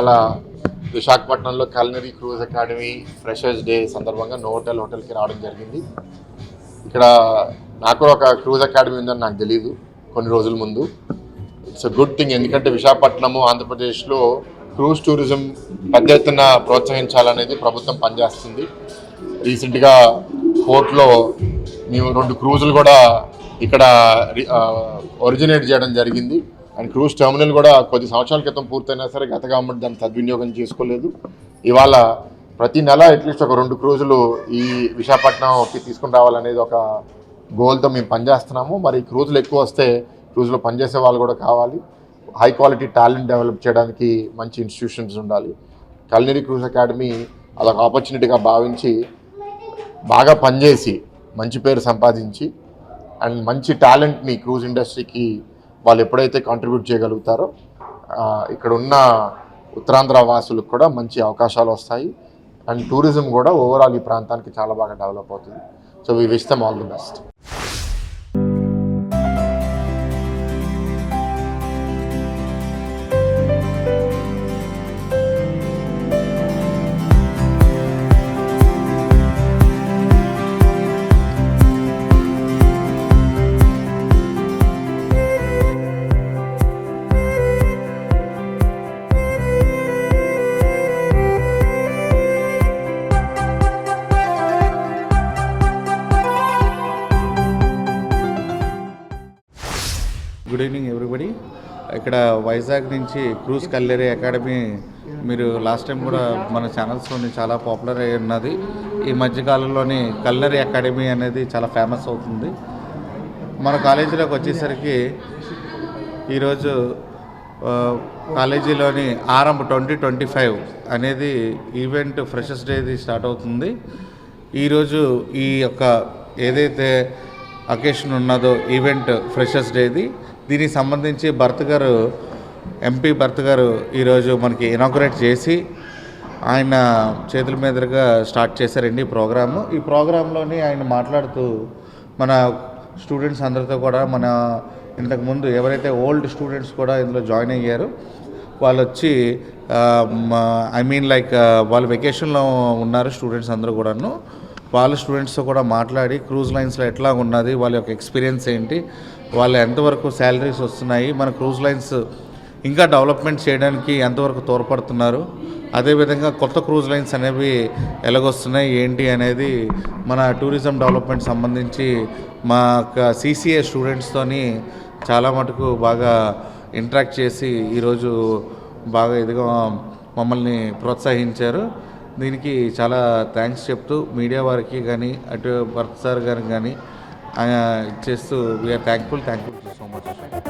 అలా విశాఖపట్నంలో culinary cruise academy freshers day సందర్భంగా హోటల్కి రావడం జరిగింది. ఇక్కడ నాకు ఒక క్రూజ్ అకాడమీ ఉందని నాకు తెలియదు కొన్ని రోజుల ముందు. ఇట్స్ అ గుడ్ థింగ్, ఎందుకంటే విశాఖపట్నము ఆంధ్రప్రదేశ్లో క్రూజ్ టూరిజం పెద్ద ఎత్తున ప్రోత్సహించాలనేది ప్రభుత్వం పనిచేస్తుంది. రీసెంట్గా పోర్ట్లో మేము 2 క్రూజులు కూడా ఇక్కడ ఒరిజినేట్ చేయడం జరిగింది. అండ్ క్రూజ్ టెర్మినల్ కూడా కొద్ది సంవత్సరాల క్రితం పూర్తయినా సరే గత గవర్నమెంట్ దాన్ని సద్వినియోగం చేసుకోలేదు. ఇవాళ ప్రతి నెల అట్లీస్ట్ ఒక 2 క్రూజులు ఈ విశాఖపట్నంకి తీసుకుని రావాలనేది ఒక గోల్తో మేము పనిచేస్తున్నాము. మరి క్రూజులు ఎక్కువ వస్తే క్రూజ్లో పనిచేసే వాళ్ళు కూడా కావాలి. హై క్వాలిటీ టాలెంట్ డెవలప్ చేయడానికి మంచి ఇన్స్టిట్యూషన్స్ ఉండాలి. కల్నరీ క్రూజ్ అకాడమీ అదొక ఆపర్చునిటీగా భావించి బాగా పనిచేసి మంచి పేరు సంపాదించి అండ్ మంచి టాలెంట్ని క్రూజ్ ఇండస్ట్రీకి వాళ్ళు ఎప్పుడైతే కాంట్రిబ్యూట్ చేయగలుగుతారో ఇక్కడ ఉన్న ఉత్తరాంధ్ర వాసులకు కూడా మంచి అవకాశాలు వస్తాయి. అండ్ టూరిజం కూడా ఓవరాల్ ఈ ప్రాంతానికి చాలా బాగా డెవలప్ అవుతుంది. So we wish them all the best. Good evening everybody. ఇక్కడ వైజాగ్ నుంచి క్రూజ్ కల్నరీ అకాడమీ మీరు లాస్ట్ టైం కూడా మన ఛానల్స్లోని చాలా పాపులర్ అయి ఉన్నది. ఈ మధ్యకాలంలోని కల్నరీ అకాడమీ అనేది చాలా ఫేమస్ అవుతుంది. మన కాలేజీలోకి వచ్చేసరికి ఈరోజు కాలేజీలోని ఆరంభ 2025 అనేది ఈవెంట్ ఫ్రెషర్స్ డేది స్టార్ట్ అవుతుంది. ఈరోజు ఈ యొక్క ఏదైతే అకేషన్ ఉన్నదో ఈవెంట్ ఫ్రెషర్స్ డేది, దీనికి సంబంధించి ఎంపీ భర్త్ గారు ఈరోజు మనకి ఇనాగ్రేట్ చేసి ఆయన చేతుల మీదుగా స్టార్ట్ చేశారండి ఈ ప్రోగ్రాము. ఈ ప్రోగ్రాంలోని ఆయన మాట్లాడుతూ మన స్టూడెంట్స్ అందరితో కూడా మన ఇంతకుముందు ఎవరైతే ఓల్డ్ స్టూడెంట్స్ కూడా ఇందులో జాయిన్ అయ్యారు వాళ్ళు వచ్చి వాళ్ళు వెకేషన్లో ఉన్నారు స్టూడెంట్స్ అందరూ కూడాను. వాళ్ళ స్టూడెంట్స్తో కూడా మాట్లాడి క్రూజ్ లైన్స్లో ఎట్లా ఉన్నది, వాళ్ళ యొక్క ఎక్స్పీరియన్స్ ఏంటి, వాళ్ళు ఎంతవరకు శాలరీస్ వస్తున్నాయి, మన క్రూజ్ లైన్స్ ఇంకా డెవలప్మెంట్ చేయడానికి ఎంతవరకు తోడ్పడుతున్నారు, అదేవిధంగా కొత్త క్రూజ్ లైన్స్ అనేవి ఎలాగొస్తున్నాయి ఏంటి అనేది మన టూరిజం డెవలప్మెంట్ సంబంధించి మా CCA స్టూడెంట్స్తోని చాలా మటుకు బాగా ఇంటరాక్ట్ చేసి ఈరోజు బాగా ఇదిగా మమ్మల్ని ప్రోత్సహించారు. దీనికి చాలా థ్యాంక్స్ చెప్తూ మీడియా వారికి కానీ అటు భరత్ సార్ గారికి కానీ చేస్తూ వీఆర్ థ్యాంక్ఫుల్ సో మచ్.